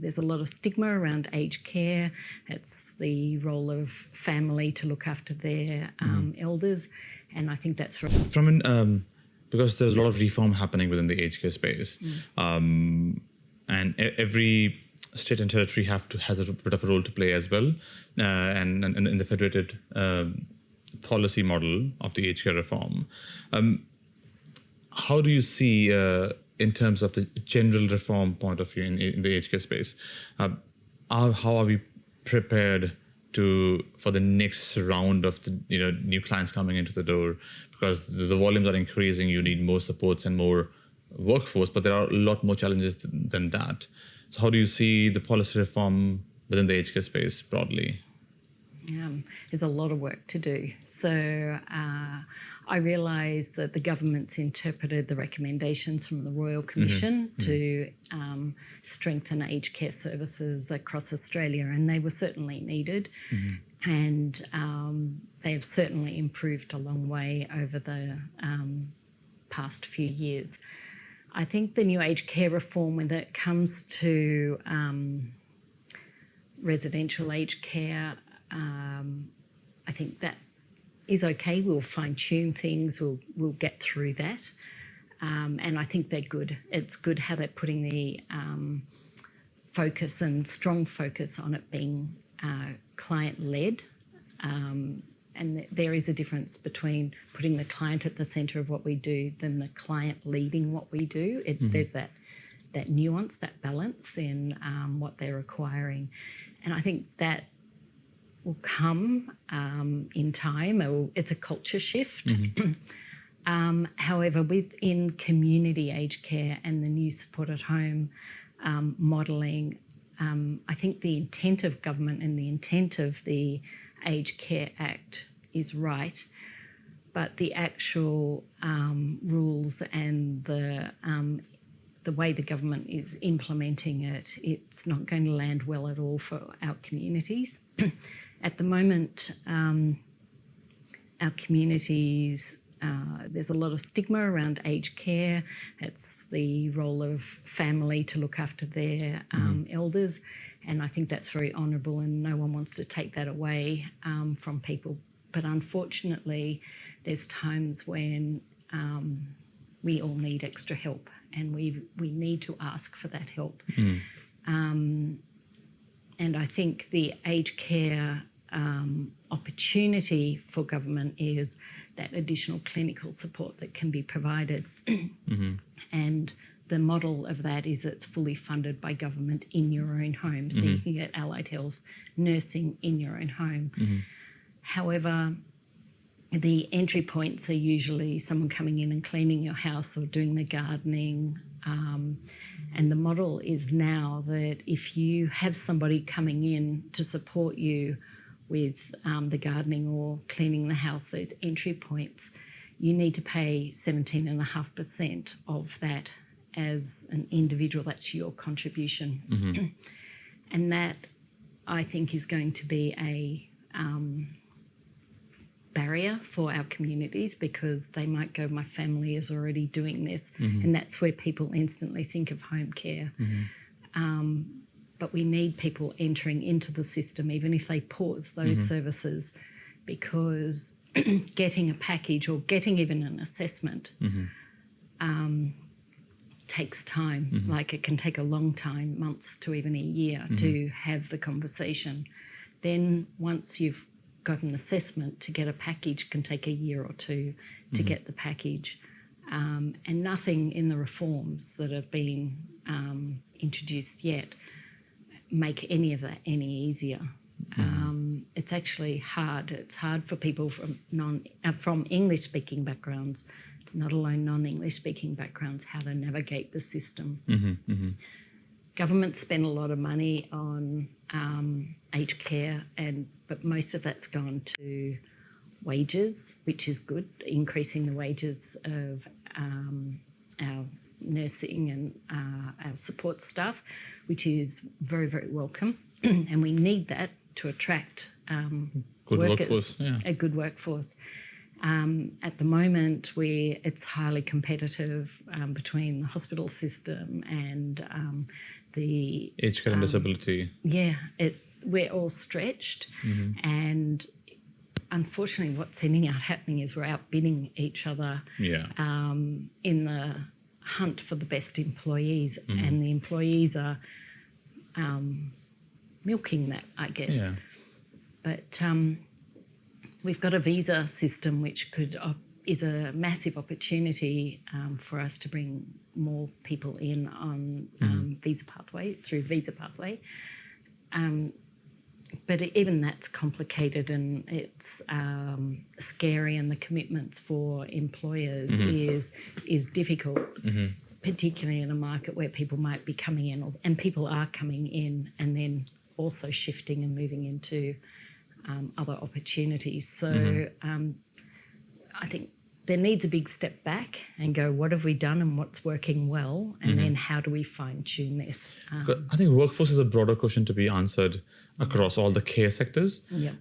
there's a lot of stigma around aged care. It's the role of family to look after their elders, and I think that's because there's a lot of reform happening within the aged care space, and every state and territory has a bit of a role to play as well, and in the federated policy model of the aged care reform. How do you see, in terms of the general reform point of view in the aged care space, how are we prepared for the next round of the new clients coming into the door? Because the volumes are increasing, you need more supports and more workforce, but there are a lot more challenges than that. So how do you see the policy reform within the aged care space broadly? There's a lot of work to do. So I realise that the government's interpreted the recommendations from the Royal Commission to strengthen aged care services across Australia, and they were certainly needed. And they have certainly improved a long way over the past few years. I think the new aged care reform, when it comes to residential aged care, I think that is okay. We'll fine-tune things. We'll get through that. And I think they're good. It's good how they're putting the focus and strong focus on it being client-led. And there is a difference between putting the client at the centre of what we do than the client leading what we do. There's that nuance, that balance in what they're requiring. And I think that will come in time. It's a culture shift. However, within community aged care and the new support at home modelling, I think the intent of government and the intent of the Aged Care Act is right, but the actual rules and the way the government is implementing it, it's not going to land well at all for our communities. At the moment, our communities, there's a lot of stigma around aged care. It's the role of family to look after their elders, and I think that's very honourable, and no one wants to take that away from people. But unfortunately, there's times when we all need extra help, and we need to ask for that help. And I think the aged care opportunity for government is that additional clinical support that can be provided. And the model of that is it's fully funded by government in your own home. So you can get allied health nursing in your own home. However, the entry points are usually someone coming in and cleaning your house or doing the gardening. And the model is now that if you have somebody coming in to support you with the gardening or cleaning the house, those entry points, you need to pay 17.5% of that as an individual. That's your contribution. And that, I think, is going to be a barrier for our communities, because they might go, my family is already doing this, and that's where people instantly think of home care. But we need people entering into the system, even if they pause those services, because getting a package or getting even an assessment takes time. Like, it can take a long time, months to even a year, to have the conversation. Then once you've got an assessment, to get a package can take a year or two to get the package. And nothing in the reforms that have been introduced yet make any of that any easier. It's actually hard. It's hard for people from English-speaking backgrounds, not alone non-English-speaking backgrounds, how to navigate the system. Government spend a lot of money on aged care, but most of that's gone to wages, which is good, increasing the wages of our nursing and our support staff, which is very, very welcome. And we need that to attract workers, a good workforce. At the moment, it's highly competitive between the hospital system and the Age care and disability. we're all stretched, and unfortunately, what's ending up happening is we're outbidding each other in the hunt for the best employees, and the employees are milking that, I guess. Yeah. But we've got a visa system which is a massive opportunity for us to bring more people in on visa pathway. But even that's complicated, and it's scary, and the commitments for employers is difficult, particularly in a market where people might be coming in, and people are coming in and then also shifting and moving into other opportunities. So I think there needs a big step back and go, what have we done and what's working well, and then how do we fine-tune this? I think workforce is a broader question to be answered across all the care sectors. Yep.